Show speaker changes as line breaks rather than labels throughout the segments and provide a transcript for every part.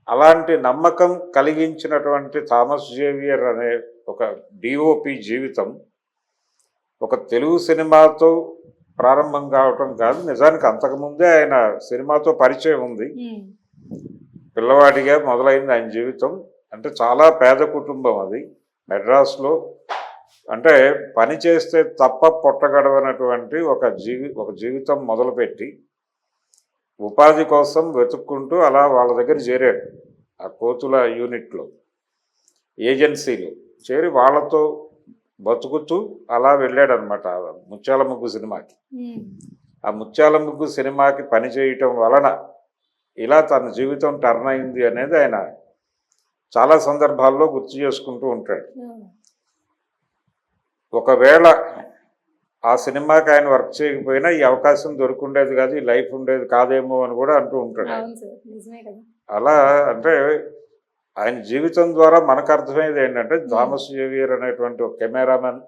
అలాంటి నమ్మకం కలిగించినటువంటి Thomas Xavier అనే ఒక డిఓపి జీవితం ఒక తెలుగు సినిమాతో ప్రారంభం కావటం కాదు, నిజానికి అంతకుముందే ఆయన సినిమాతో పరిచయం ఉంది. పిల్లవాడిగా మొదలైంది ఆయన జీవితం. అంటే చాలా పేద కుటుంబం అది, మెడ్రాస్లో. అంటే పని చేస్తే తప్ప పొట్టగడవనటువంటి ఒక జీవితం మొదలుపెట్టి ఉపాధి కోసం వెతుక్కుంటూ అలా వాళ్ళ దగ్గర చేరాడు. ఆ కోతుల యూనిట్లో, ఏజెన్సీలో చేరి వాళ్ళతో బతుకుతూ అలా వెళ్ళాడనమాట ముత్యాల ముగ్గు సినిమాకి. ఆ ముత్యాల ముగ్గు సినిమాకి పని చేయటం వలన ఇలా తన జీవితం టర్న్ అయింది అనేది ఆయన చాలా సందర్భాల్లో గుర్తు చేసుకుంటూ ఉంటాడు. ఒకవేళ ఆ సినిమాకి ఆయన వర్క్ చేయకపోయినా ఈ అవకాశం దొరుకుండేది కాదు, ఈ లైఫ్ ఉండేది కాదేమో అని కూడా అంటూ ఉంటాడు. అలా అంటే ఆయన జీవితం ద్వారా మనకు అర్థమయ్యేది ఏంటంటే థామస్ జేవియర్ అనేటువంటి ఒక కెమెరామెన్,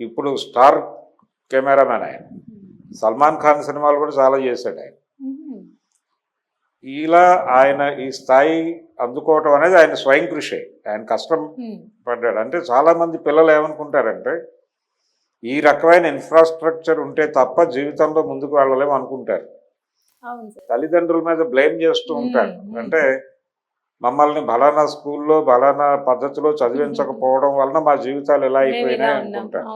ఇప్పుడు స్టార్ కెమెరామెన్. ఆయన సల్మాన్ ఖాన్ సినిమాలు కూడా చాలా చేశాడు. ఆయన ఇలా ఆయన ఈ స్థాయి అందుకోవటం అనేది ఆయన స్వయం కృషి, ఆయన కష్టం పడ్డాడు. అంటే చాలామంది పిల్లలు ఏమనుకుంటారంటే ఈ రకమైన ఇన్ఫ్రాస్ట్రక్చర్ ఉంటే తప్ప జీవితంలో ముందుకు వెళ్ళలేము అనుకుంటారు. తల్లిదండ్రుల మీద బ్లేమ్ చేస్తూ ఉంటారు. అంటే మమ్మల్ని బలానా స్కూల్లో బలానా పద్ధతిలో చదివించకపోవడం వలన మా జీవితాలు ఎలా అయిపోయినాయి అనుకుంటారు.